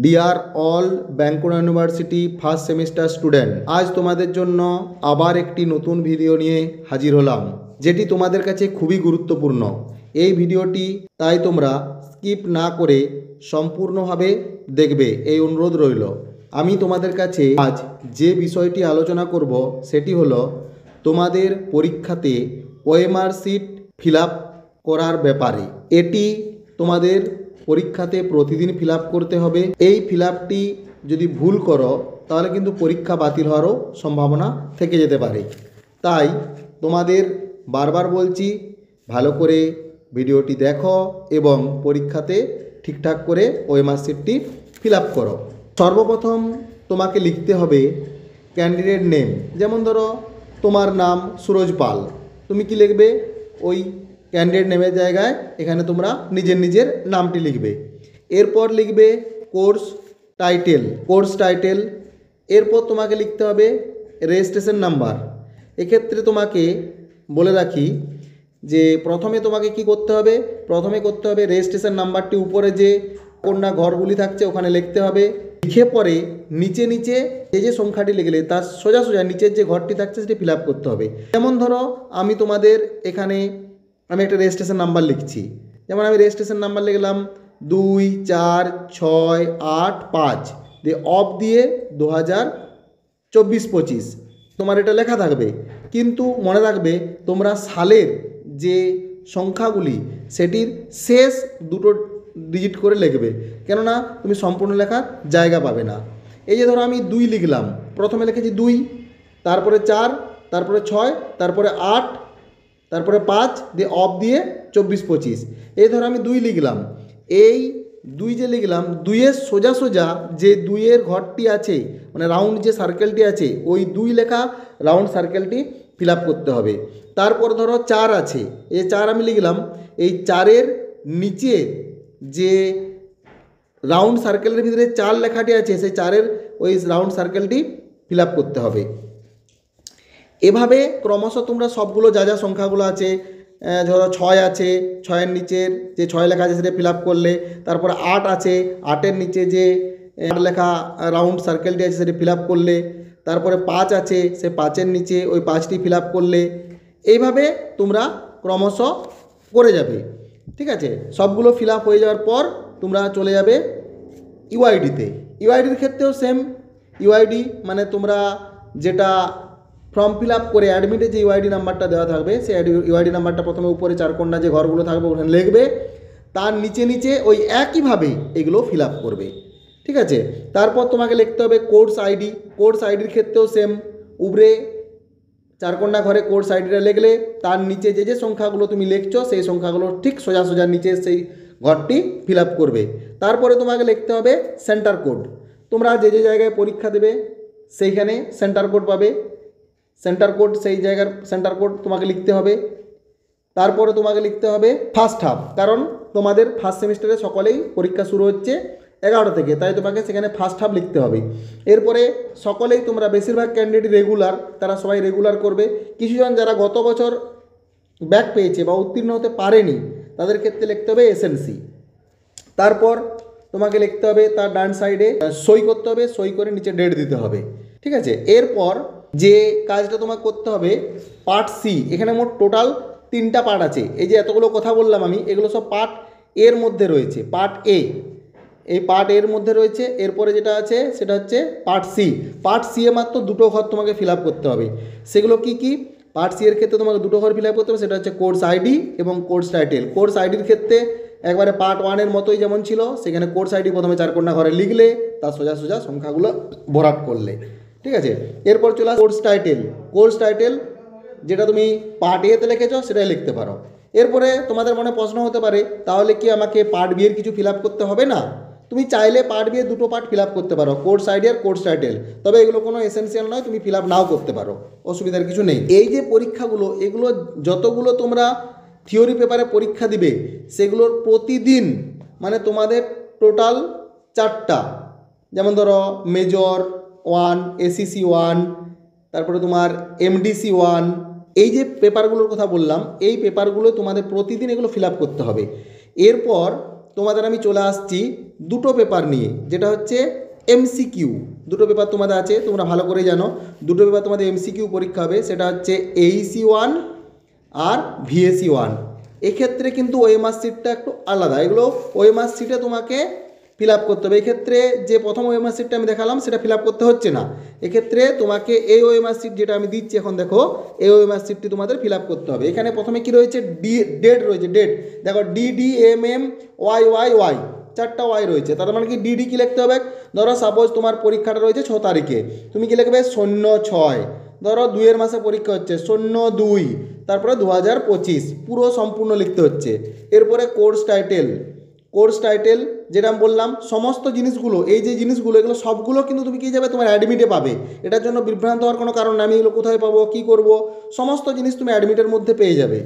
Deer all Bankura university first semester student, আজ তোমাদের জন্য আবার একটি নতুন ভিডিও নিয়ে হাজির হলাম, যেটি তোমাদের কাছে খুবই গুরুত্বপূর্ণ। এই ভিডিওটি তাই তোমরা স্কিপ না করে সম্পূর্ণভাবে দেখবে, এই অনুরোধ রইল। আমি তোমাদের কাছে আজ যে বিষয়টি আলোচনা করব সেটি হলো তোমাদের পরীক্ষাতে ওএমআর শিট ফিল আপ করার ব্যাপারে। এটি তোমাদের পরীক্ষাতে প্রতিদিন ফিল আপ করতে হবে। এই ফিল আপটি যদি ভুল করো তাহলে কিন্তু পরীক্ষা বাতিল হওয়ারও সম্ভাবনা থেকে যেতে পারে। তাই তোমাদের বারবার বলছি, ভালো করে ভিডিওটি দেখো এবং পরীক্ষাতে ঠিকঠাক করে ওএমআর শিটটি ফিল আপ করো। সর্বপ্রথম তোমাকে লিখতে হবে ক্যান্ডিডেট নেম। যেমন ধরো তোমার নাম সুরজ পাল, তুমি কি লিখবে? ওই ক্যান্ডিডেট নেমের জায়গায় এখানে তোমরা নিজের নামটি লিখবে। এরপর লিখবে কোর্স টাইটেল। এরপর তোমাকে লিখতে হবে রেজিস্ট্রেশন নাম্বার। এক্ষেত্রে তোমাকে বলে রাখি যে প্রথমে তোমাকে কি করতে হবে, করতে হবে রেজিস্ট্রেশন নাম্বারটি উপরে যে কন্যা ঘরগুলি থাকছে ওখানে লিখতে হবে। লিখে পরে নিচে যে সংখ্যাটি লিখলে তার সোজা নিচের যে ঘরটি থাকছে সেটি ফিল আপ করতে হবে। যেমন ধরো আমি তোমাদের এখানে একটা রেজিস্ট্রেশন নাম্বার লিখছি। যেমন আমি রেজিস্ট্রেশন নাম্বার লিখলাম 24685 দিয়ে অফ দিয়ে 2024-25 তোমার এটা লেখা থাকবে। কিন্তু মনে রাখবে তোমরা সালের যে সংখ্যাগুলি সেটির শেষ দুটো ডিজিট করে লিখবে, কেননা তুমি সম্পূর্ণ লেখার জায়গা পাবে না। এই যে ধরো আমি 2 লিখলাম, প্রথমে লিখেছি 2, তারপরে 4, তারপরে 6, তারপরে 8, তারপরে 5 দিয়ে অফ দিয়ে 24-25। এই ধরো আমি 2 লিখলাম, এই 2 যে লিখলাম 2-এর সোজা যে 2-এর ঘরটি আছে মানে রাউন্ড যে সার্কেলটি আছে ওই 2 লেখা রাউন্ড সার্কেলটি ফিল আপ করতে হবে। তারপর ধরো 4 আছে, এই 4 আমি লিখলাম, এই 4-এর নিচে যে রাউন্ড সার্কেলের ভিতরে 4 লেখাটি আছে সেই 4-এর ওই রাউন্ড সার্কেলটি ফিল আপ করতে হবে। এভাবে ক্রমশ তোমরা সবগুলো যা সংখ্যাগুলো আছে, ধরো 6 আছে, 6-এর নিচের যে 6 লেখা আছে সেটা ফিল আপ করলে, তারপরে 8 আছে, 8-এর নিচে যে 8 লেখা রাউন্ড সার্কেলটি আছে সেটি ফিল আপ করলে, তারপরে 5 আছে, সে 5-এর নিচে ওই 5টি ফিল আপ করলে, এইভাবে তোমরা ক্রমশ করে যাবে। ঠিক আছে, সবগুলো ফিল আপ হয়ে যাওয়ার পর তোমরা চলে যাবে ইউআইডিতে। ইউআইডির ক্ষেত্রেও সেম। ইউআইডি মানে তোমরা যেটা ফর্ম ফিল আপ করে অ্যাডমিটে যে ইউআইডি নাম্বারটা দেওয়া থাকবে সেই ইউআইডি নাম্বারটা প্রথমে উপরে 4 কোণা যে ঘরগুলো থাকবে ওখানে লিখবে, তার নিচে ওই একইভাবে এগুলো ফিল আপ করবে। ঠিক আছে, তারপর তোমাকে লিখতে হবে কোর্স আইডির ক্ষেত্রেও সেম। উপরে 4 কোণা ঘরে কোর্স আইডিটা লিখলে তার নিচে যে সংখ্যাগুলো তুমি লিখছো সেই সংখ্যাগুলো ঠিক সোজা নিচে সেই ঘরটি ফিল আপ করবে। তারপরে তোমাকে লিখতে হবে সেন্টার কোড। তোমরা যে জায়গায় পরীক্ষা দেবে সেইখানে সেন্টার কোড পাবে, সেন্টার কোড সেই জায়গার সেন্টার কোড তোমাকে লিখতে হবে। তারপরে তোমাকে লিখতে হবে ফার্স্ট হাফ, কারণ তোমাদের ফার্স্ট সেমিস্টারে সকলেই পরীক্ষা শুরু হচ্ছে 11 থেকে, তাই তোমাকে সেখানে ফার্স্ট হাফ লিখতে হবে। এরপরে সকলেই তোমরা বেশিরভাগ ক্যান্ডিডেট রেগুলার, তারা সবাই রেগুলার করবে। কিছুজন যারা গত বছর ব্যাক পেয়েছে বা উত্তীর্ণ হতে পারেনি তাদের ক্ষেত্রে লিখতে হবে এসএনসি। তারপর তোমাকে লিখতে হবে তার ডান সাইডে সই করতে হবে, সই করে নিচে ডেট দিতে হবে। ঠিক আছে, এরপর যে কাজটা তোমাকে করতে হবে পার্ট সি। এখানে মোট টোটাল 3টা পার্ট আছে। এই যে এতগুলো কথা বললাম আমি, এগুলো সব পার্ট এর মধ্যে রয়েছে। পার্ট এ, এই পার্ট এর মধ্যে রয়েছে। এরপরে যেটা আছে সেটা হচ্ছে পার্ট সি এ মাত্র 2টো ঘর তোমাকে ফিল আপ করতে হবে। সেগুলো কি? পার্ট সি এর ক্ষেত্রে তোমাকে 2টো ঘর ফিল আপ করতে হবে, সেটা হচ্ছে কোর্স আইডি এবং কোর্স টাইটেল। কোর্স আইডির ক্ষেত্রে একবারে পার্ট 1-এর মতোই যেমন ছিল, সেখানে কোর্স আইডি প্রথমে 4 কোণা ঘরে লিখলে তার সোজা সংখ্যাগুলো ভরাট করলে। ঠিক আছে, এরপর চলে কোর্স টাইটেল যেটা তুমি পার্ট এতে লিখেছো সেটাই লিখতে পারো। এরপরে তোমাদের মনে প্রশ্ন হতে পারে, তাহলে কি আমাকে পার্ট বি এর কিছু ফিল আপ করতে হবে না? তুমি চাইলে পার্ট বি এর 2টো পার্ট ফিল আপ করতে পারো, কোর্স আইডি আর কোর্স টাইটেল। তবে এগুলো কোনো এসেনশিয়াল নয়, তুমি ফিল আপ নাও করতে পারো, অসুবিধার কিছু নেই। এই যে পরীক্ষাগুলো, এগুলো যতগুলো তোমরা থিওরি পেপারে পরীক্ষা দিবে সেগুলোর প্রতিদিন মানে তোমাদের টোটাল 4টা, যেমন ধরো মেজর 1, এসিসি 1, তারপরে তোমার এমডিসি 1, এই যে পেপারগুলোর কথা বললাম এই পেপারগুলো তোমাদের প্রতিদিন এগুলো ফিল আপ করতে হবে। এরপর তোমাদের আমি চলে আসছি দুটো পেপার নিয়ে, যেটা হচ্ছে এমসিকিউ। দুটো পেপার তোমাদের আছে, তোমরা ভালো করে জানো দুটো পেপার তোমাদের এমসিকিউ পরীক্ষা হবে, সেটা হচ্ছে AEC1 আর VSC1। এক্ষেত্রে কিন্তু ওএমআর শিটটা একটু আলাদা, এগুলো ওএমআর শিটে তোমাকে ফিল আপ করতে হবে। এক্ষেত্রে যে প্রথম ওএমআর শিটটা আমি দেখালাম সেটা ফিল আপ করতে হচ্ছে না, এক্ষেত্রে তোমাকে এই ওএমআর শিট যেটা আমি দিচ্ছি এখন দেখো, এই ওএমআর শিটটি তোমাদের ফিল আপ করতে হবে। এখানে প্রথমে কি রয়েছে, ডেট রয়েছে, ডেট দেখো DDMMYYY, 4টা ওয়াই রয়েছে, তার মানে কি ডিডি কি লিখতে হবে, ধরো সাপোজ তোমার পরীক্ষাটা রয়েছে 6 তারিখে, তুমি কি লিখবে 06, ধরো 2 মাসে পরীক্ষা হচ্ছে 02, তারপরে 2025 পুরো সম্পূর্ণ লিখতে হচ্ছে। এরপরে কোর্স টাইটেল যেটা আমি বললাম, সমস্ত জিনিসগুলো, এই যে জিনিসগুলো এগুলো সবগুলো কিন্তু তুমি কি যাবে তোমার অ্যাডমিটে পাবে। এটার জন্য বিভ্রান্ত হওয়ার কোনো কারণ নেই, আমি এগুলো কোথায় পাবো, কী করব, সমস্ত জিনিস তুমি অ্যাডমিটের মধ্যে পেয়ে যাবে।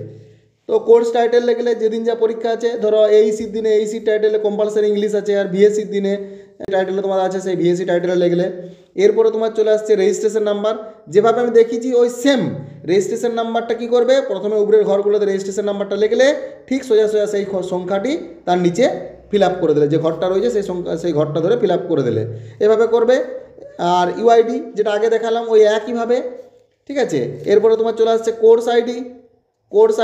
তো কোর্স টাইটেল লিখলে যেদিন যা পরীক্ষা আছে, ধরো এইসির দিনে এইসি টাইটেলে কম্পালসারি ইংলিশ আছে, আর ভিএসসির দিনে টাইটেলে তোমার আছে সেই ভিএসসি টাইটেলে লিখলে। এরপরে তোমার চলে আসছে রেজিস্ট্রেশন নাম্বার, যেভাবে আমি দেখিয়েছি ওই সেম রেজিস্ট্রেশন নাম্বারটা কী করবে, প্রথমে উপরের ঘরগুলোতে রেজিস্ট্রেশন নাম্বারটা লিখলে ঠিক সোজা সোজা সেই সংখ্যাটি তার নিচে ফিল আপ করে দিলে, যে ঘরটা রয়েছে সেই সংখ্যা সেই ঘরটা ধরে ফিল আপ করে দিলে, এভাবে করবে। আর ইউআইডি যেটা আগে দেখালাম ওই একইভাবে, ঠিক আছে। এরপরে তোমার চলে আসছে কোর্স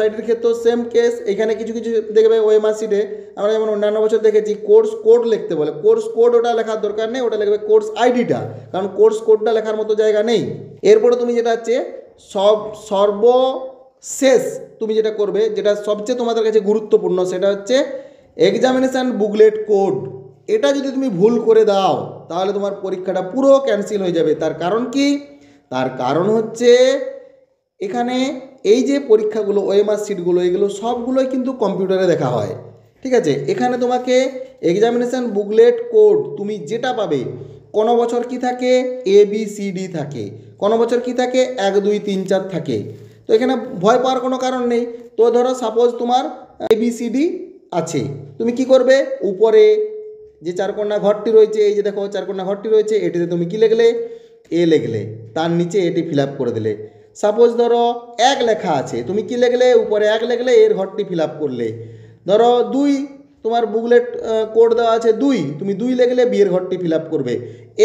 আইডির ক্ষেত্রেও সেম কেস। এখানে কিছু কিছু দেখবে ওএমআর শিটে আমরা যেমন অন্যান্য বছর দেখেছি কোর্স কোড লিখতে বলে, কোর্স কোড ওটা লেখার দরকার নেই, ওটা লিখবে কোর্স আইডিটা, কারণ কোর্স কোডটা লেখার মতো জায়গা নেই। এরপরে তুমি যেটা হচ্ছে সর্বশেষ তুমি যেটা করবে, যেটা সবচেয়ে তোমাদের কাছে গুরুত্বপূর্ণ, সেটা হচ্ছে এক্সামিনেশান বুকলেট কোড। এটা যদি তুমি ভুল করে দাও তাহলে তোমার পরীক্ষাটা পুরো ক্যান্সেল হয়ে যাবে। তার কারণ কি, তার কারণ হচ্ছে এখানে এই যে পরীক্ষাগুলো ওএমআর শিটগুলো এগুলো সবগুলোই কিন্তু কম্পিউটারে দেখা হয়, ঠিক আছে। এখানে তোমাকে এক্সামিনেশান বুকলেট কোড তুমি যেটা পাবে, কোনো বছর কি থাকে ABCD থাকে, কোনো বছর কি থাকে 1 2 3 4 থাকে। তো এখানে ভয় পাওয়ার কোনো কারণ নেই। তো ধরো সাপোজ তোমার ABCD আছে, তুমি কি করবে, উপরে যে 4 কোণা ঘরটি রয়েছে, এই যে দেখো 4 কোণা ঘরটি রয়েছে, এটিতে তুমি কি লিখলে, A লিখলে, তার নিচে এটি ফিল আপ করে দিলে। সাপোজ ধরো 1 লেখা আছে, তুমি কি লিখলে, উপরে 1 লিখলে, এর ঘরটি ফিল আপ করলে। ধরো 2 তোমার বুকলেট কোড দেওয়া আছে 2, তুমি 2 লিখলে, B এর ঘরটি ফিল আপ করবে।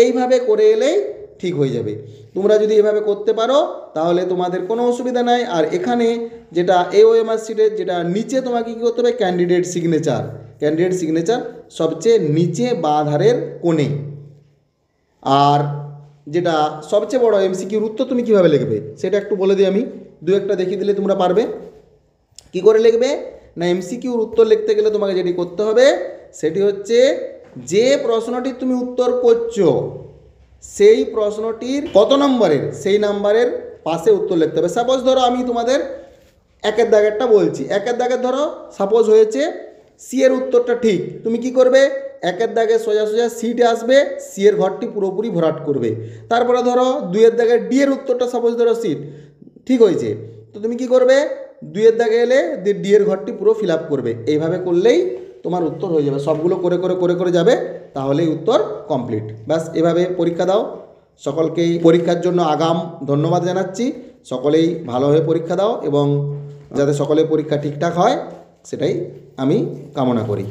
এইভাবে করে এলেই ঠিক হয়ে যাবে। তোমরা যদি এভাবে করতে পারো তাহলে তোমাদের কোনো অসুবিধা নাই। আর এখানে যেটা ওএমআর শিটের যেটা নিচে তোমাকে কী করতে হবে, ক্যান্ডিডেট সিগনেচার সবচেয়ে নিচে বাঁ ধারের কোণে। আর যেটা সবচেয়ে বড় এমসিকিউর উত্তর তুমি কীভাবে লিখবে সেটা একটু বলে দিই আমি, 2-1টা দেখিয়ে দিলে তোমরা পারবে। কি করে লিখবে না, এমসিকিউর উত্তর লিখতে গেলে তোমাকে যেটি করতে হবে সেটি হচ্ছে, যে প্রশ্নটির তুমি উত্তর করছো সেই প্রশ্নটির কত নম্বরের, সেই নাম্বারের পাশে উত্তর লিখতে হবে। সাপোজ ধরো আমি তোমাদের 1 দাগেরটা বলছি, 1 দাগের ধরো সাপোজ হয়েছে সি এর উত্তরটা ঠিক, তুমি কি করবে, 1 দাগে সোজা সোজা সিটে আসবে, সি এর ঘরটি পুরোপুরি ভরাট করবে। তারপরে ধরো 2 দাগে ডি এর উত্তরটা সাপোজ ধরো সিট ঠিক হয়েছে, তো তুমি কি করবে, 2 দাগে এলে ডি এর ঘরটি পুরো ফিল আপ করবে। এইভাবে করলেই তোমার উত্তর হয়ে যাবে, সবগুলো করে করে করে করে যাবে, তাহলেই উত্তর কমপ্লিট। ব্যাস এভাবে পরীক্ষা দাও। সকলকেই পরীক্ষার জন্য আগাম ধন্যবাদ জানাচ্ছি। সকলেই ভালোভাবে পরীক্ষা দাও এবং যাতে সকলের পরীক্ষা ঠিকঠাক হয় সেটাই আমি কামনা করি।